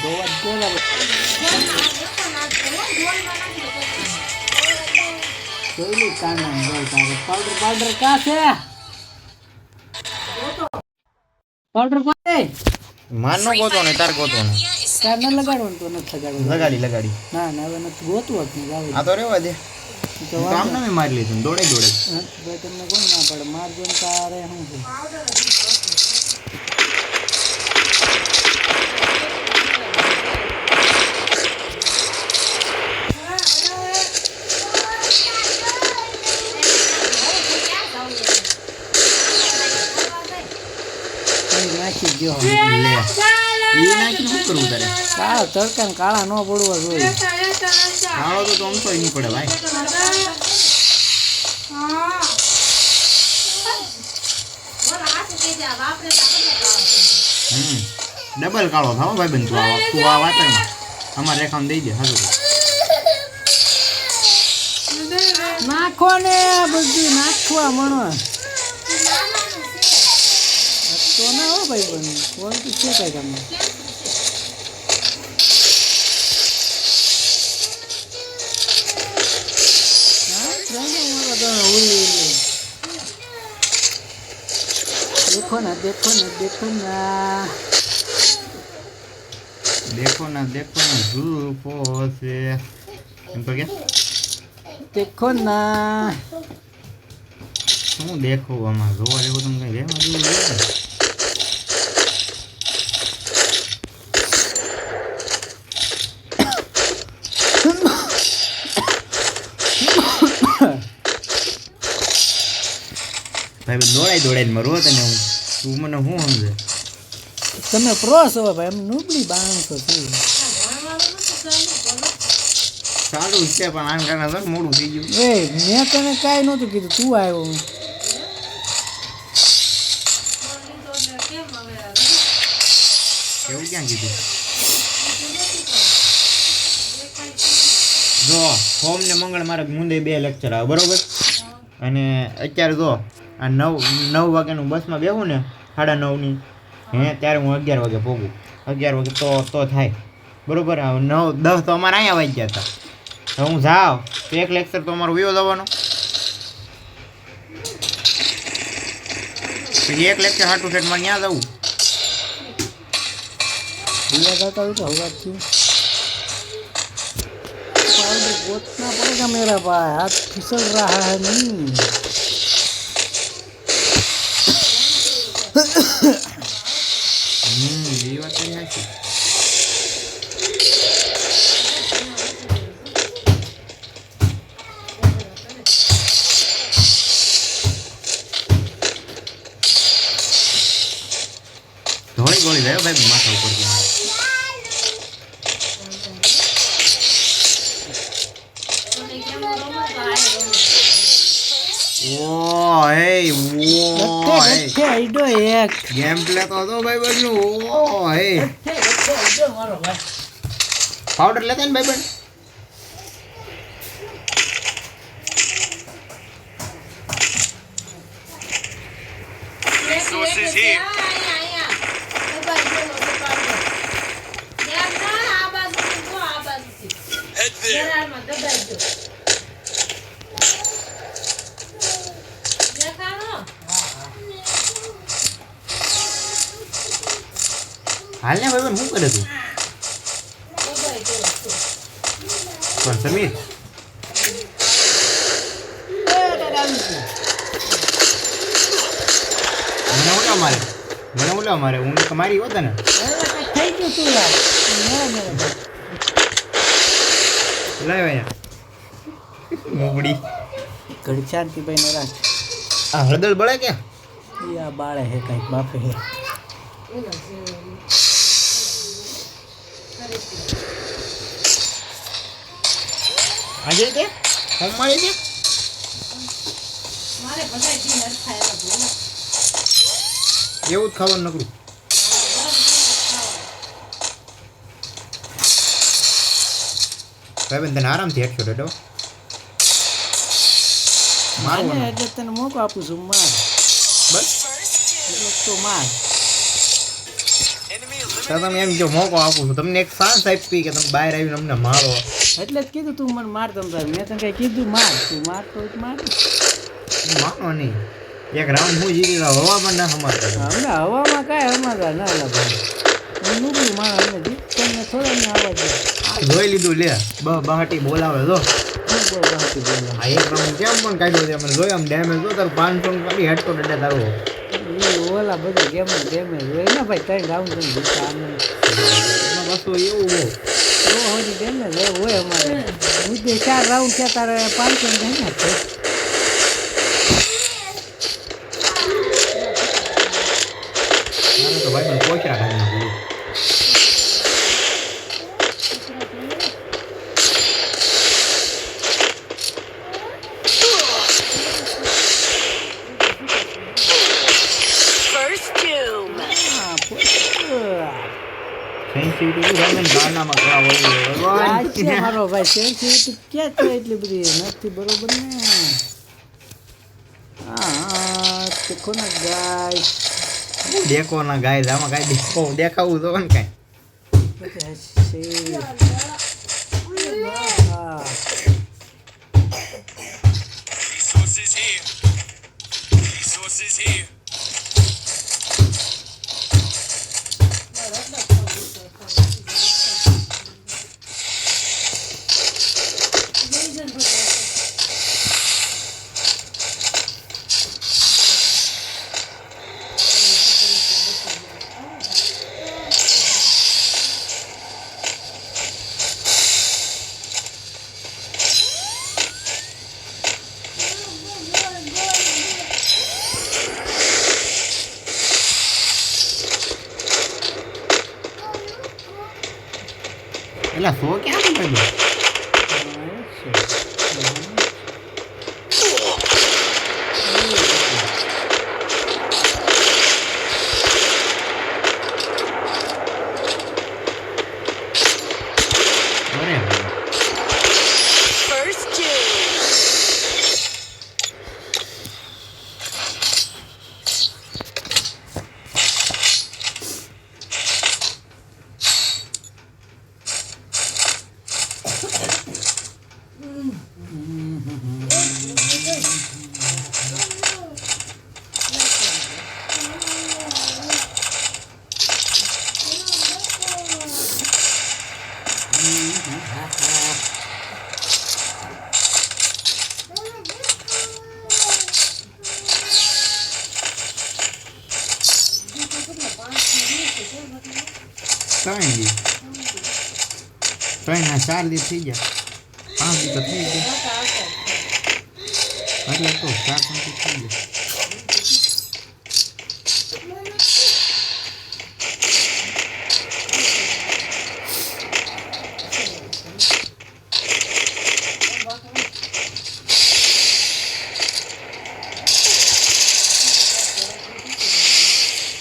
ગોવા ગોલા જોઈ કાના powder powder કા છે પાવડર કોને માનનો ગોતો ને તાર ગોતો ને તાર ન લગાડવાનું તો નથી લગાડવાનું લગાડી ના ના હવે નથી ગોતવું જ નહીં આ તો રેવા દે તો આમ ના મેં મારી લીધું દોડે ભાઈ તમને કોણ ના પડે મારજો ને તારે શું છે નાખી ગયો લે ઈ નાખી શું કરવું તારે કાળા તડકા ને કાળા ન પડવા જોઈએ કાળો તો આમ તો નહીં પડે ભાઈ ડબલ કાળો થાવ ભાઈ બન તું આ વાતરમાં અમારે રેખામાં દઈ દે હાજર નાખો ને બધું નાખવા મણો તો ના હો ભાઈ બન કોણ છે કઈ તમને देखो ना देखो ना देखो ना देखो ना देखो ना जुल्फो से એમ તો કે देखो ना શું દેખો આમાં જોવા જેવું તમે કઈ રહેવા જેવું છે ભાઈ દોડાઈ ને મરો તને હું તું મને શું સમજે તમે પ્રોસ હવે ભાઈ એમ નુબળી બાણસો છે સારું છે પણ આમ કારણે તો મોડું થઈ ગયું એ મેં તને કાંઈ નહોતું કીધું તું આવ્યો એવું ક્યાં કીધું જો સોમ ને મંગળ મારે મુંદે 2 લેક્ચર આવે બરોબર અને અત્યારે જો આ 9 વાગ્યાનું બસમાં બેહું ને 9:30ની હે ત્યારે હું 11 વાગે પહોંચું 11 વાગે તો થાય બરોબર 9-10 તો અમારે અહીંયા વાગી ગયા હતા તો હું જાઉં તો 1 લેક્ચર તો અમારો વયો જવાનો પછી 1 લેક્ચર હાટું સેટ માં ક્યાં જવું भैया करता हूँ तो होगा क्यों पाउडर गोतना पड़ेगा मेरा भाई हाथ फिसल रहा है नहीं ये बात तो है थोड़ी गोली है भाई माथा ऊपर की ओ hey वो hey आइडो एक गेम प्ले तो भाई बन ओ hey मारो भाई पाउडर लेते हैं भाई बन resources here हालने भाई बन શું કરે તું કોણ સમીર મને ઓલા મારે હું તમારી હોત ને થઈ ગયું તું યાર મેરા લાવ અહીંયા મોબડી ઘડી શાંતિ ભાઈ ને રાખ આ હળદર બળે કે યા બાળે હે કઈ બાપે હે આજે તે હોમ મળી છે મારે બધા જી હર ખાયા બોલો એવું જ ખાવાનું નકરું ભાઈ તને આરામથી હેઠો ડેડો મારું એટલે તને મોકો આપું છું માર બસ એટલે તો માર તો તમે એમ જો મોકો આપું છું તમને એક સાંસ આપી કે તમે બહાર આવીને અમને મારો. એટલે જ કીધું તું મને માર તમ તાર મેં તને કઈ કીધું માર તું માર તો માર માનો નહીં એક રાઉન્ડ હું જીતી રહ્યો હવા પણ ના સમારતા તમે. અમને હવામાં કાંઈ હમાતા ના લા ભાઈ હું નુકરું માણસ અમને જીતને થોડા ને આવવા દે આ જોઈ લીધું લે બહાટી બોલાવે જો શું બહુ બાકી બોલા આ એક રાઉન્ડ કેમ પણ કાઢ્યો છે મને જોયો આમ ડેમેજ જો તાર 500 કાઢી હેડતો ડે તારો એ ઓલા બધા ગેમ ડેમેજ હોય ને ભાઈ ત્રણ રાઉન્ડ તમે જીતા આને એમાં પાછું એવું હો તો હજી ડેમેજ હોય અમારે મુદ્દે 4 રાઉન્ડ છે તારે 500 ને ને મારે તો ભાઈ મને પોચરા કાઢી નાખ્યું. હા સેન્સિટિવિટી ભાઈ ગાનામાં કરા હોય છે મારો ભાઈ સેન્સિટિવિટી ક્યાં છે એટલી બધી નથી બરોબર ને હા તે કોના ગાય દેખો ના ગાય આમાં કાંઈ દેખાવું તો ને કાંઈ બધા છે હા એલા સો ક્યાં ભાઈ ત્રણ ના 4 દિવસ થઈ ગયા 5 દિવસ તો થઈ ગયા એટલે તો 4 થઈ ગયા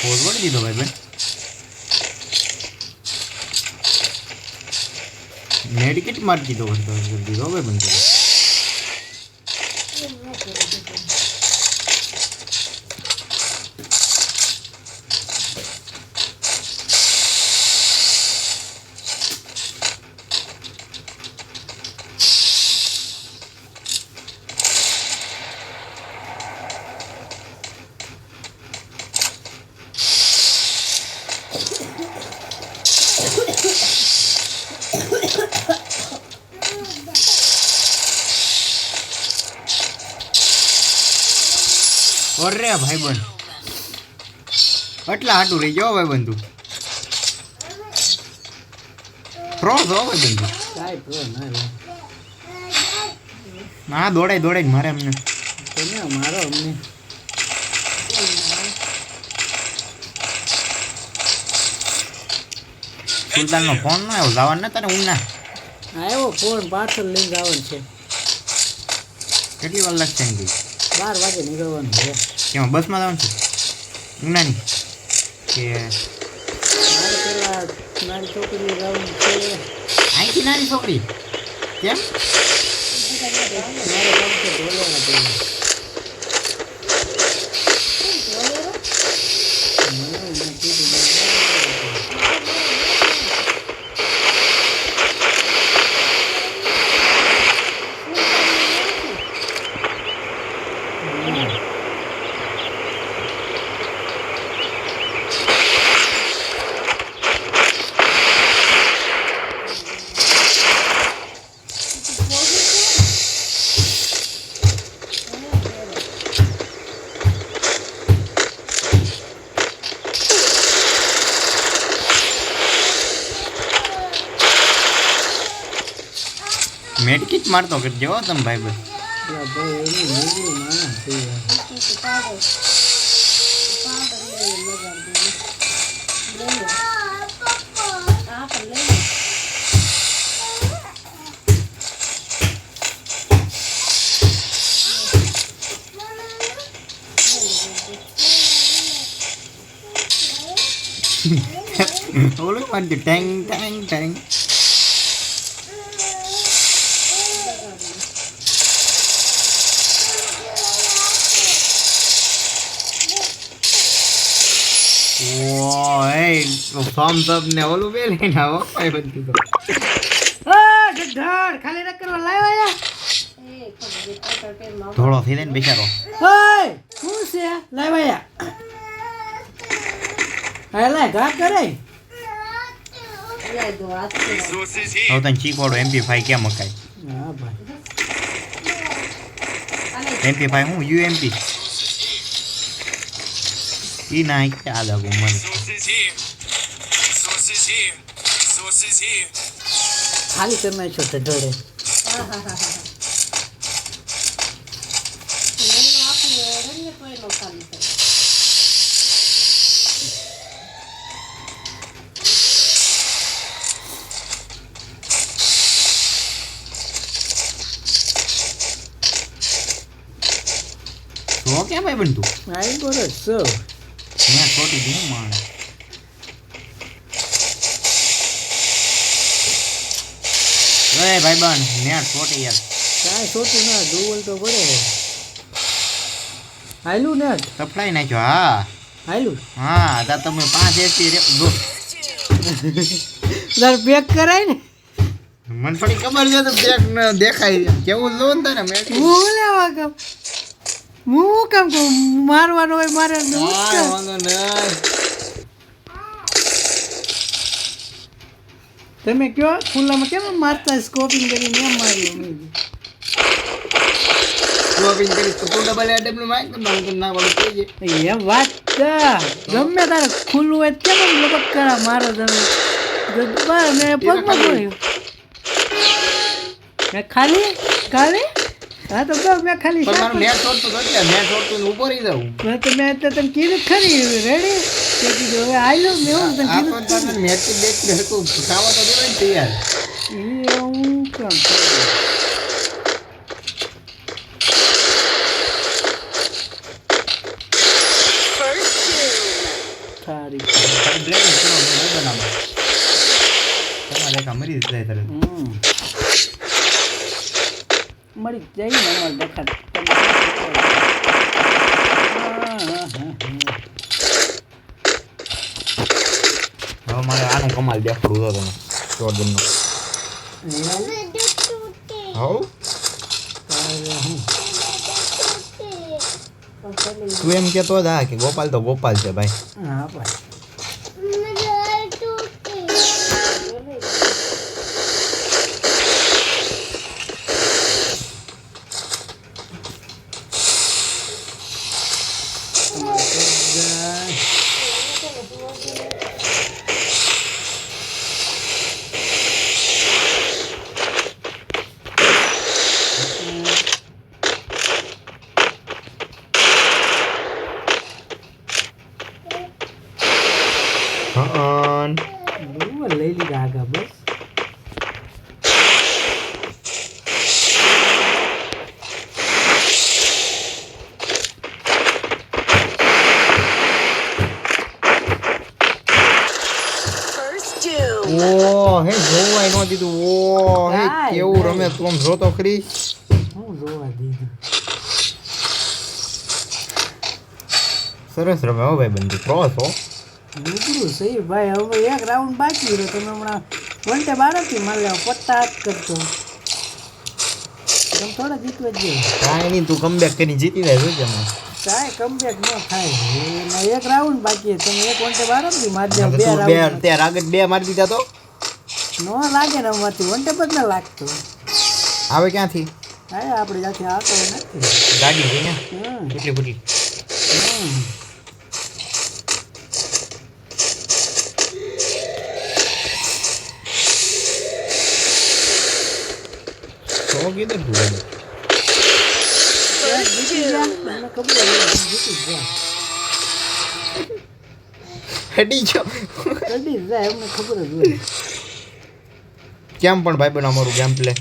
પોઝ વળી દીધો ભાઈ બેન મેડિકેટ મારી દીધો દીધો હવે બંધ અરે ભાઈ બંધ એટલા હાટું રહી જાઓ ભાઈ બંધુ પ્રો છો ભાઈ બંધુ કાંઈ પ્રો ના ના દોડાય મારે અમને તમે મારો અમને સુલતાનનો ફોન ના આવ્યો જવાનું ને તને ઊંઘના આવ્યો ફોન પાર્સલ લઈને જવાનું છે કેટલી વાર લાગશે ને 12 વાગે નીકળવાનું છે કેમાં બસમાં જવાનું છે ઊંઘનાની કે મારે પેલા નાની છોકરીએ જવાનું છે અહીંથી નાની છોકરી કેમ મારે કામ છે ઢોલેરા પેલા મને કીધું મેડકીટ મારતો કરજો હો તમે ભાઈ ભાઈ. પેલા ભાઈ એની મૂવી માણસ છે યાર. ઓલું મારતું ટેંગ ટેંગ ટેંગ. thumbs up ને ઓલું બે લઈને આવો ભાઈ બધું તો. ગધડ ખાલી ન કરવા લાવ્યા યાર. થોડો થઈ જાય ને બિચારો. ઓય શું છે લાવ્યા યાર. ઘા કરે. હવે તને શીખવાડો MP5 કેમ મકાય. હા ભાઈ. MP5 હું UMP ઈ ના કે આ લાગુ મને. ખાલી કરી નાખ્યો ઢઢડે. તો કેમ ભાઈ બનતું આઈ બોલો સો ત્યાં છોટી દી માણ. ઓય ભાઈ બન નેટ છોટી યાર. કાંઈ સોતું ના ડુવલ તો પડે. હાયલું ને સફળાઈ નાખ્યો. હા હાયલું. હા તા તમે 5 એસી દો. તાર પેક કરાય ને. મને થોડી ખબર છે તો પેક ન દેખાય કેવું લો ને તારે મેં. હું લેવા કામ હું કામ કહું મારવાનો હોય મારે વાંધો નહીં. તમે કયો ખુલ્લામાં કેમ મારતા સ્કોપિંગ કરીને એમ માર્યું મેં. શોપિંગ કરી તો ડબલ એડબલ માઈક તો ના બોલ થઈ જાય. એમ વાત છે. ગમે તારે ખુલ્લું હોય કેમ લપક કરા મારો તમે મેં પગમાં જોયું મેં ખાલી ખાલી હા તો કહું મેં ખાલી પણ મારું નેટ છોડતું તો એટલે નેટ છોડતું ને ઊભો રહી જાઉં. તો મેં તો તને કીધું ખરી રેડી તે કીધું હવે આયલો મેં હું તને આ કીધું તો તને મેચ દેખ દેખું ખાવા તો દેવાય ને તૈયાર. એ હું કામ સારી તારી બ્લેક કરો મે બનાવો. તમારે એક મરી જાય તારે. મળી જાય ને અમારે દેખાડ. હવે મારે આનું કમાલ દેખાડવું તો તમે જોરદારનો. હવ તું એમ કહેતો જ હા કે ગોપાલ તો ગોપાલ છે ભાઈ. હા ભાઈ લઈ લીધા આગા બસ. ઓ હે જોવાય નો દીધું. ઓ હે કેવું રમે તું આમ જોતો ખરી. હું જોવા દીધું. સરસ રમે હો ભાઈ બંધી પ્રો છો. નીકળું સહી ભાઈ. હવે એક રાઉન્ડ બાકી રહ્યો તમે હમણાં વંટે બારથી મારી લેવા પટ્ટા જ કરતો તમે થોડા જીતવા જ જોઈએ. કાંઈ નહીં તું કમબેક કરીને જીતી જાય શું તમે. કાંઈ કમબેક ન થાય. એમાં એક રાઉન્ડ બાકી તમે એક વંટે બારથી મારી દેવા. બે તું રાઉન્ડ ત્યાં આગળ 2 મારી દીધા તો ન લાગે ને અમારથી વંટે જ ન લાગતો. આવે ક્યાંથી હા આપણે ત્યાંથી આવતો નથી. ગાડી છે ને હમ કેટલી બધી. હમ હું કીધું તું ભાઈ. જીતી ગયા મને ખબર જ હોય, જીતી જ ગયા હેડી ગયો કદી જ જાય અમને ખબર જ હોય કેમ પણ ભાઈ બન અમારું ગેમ પ્લે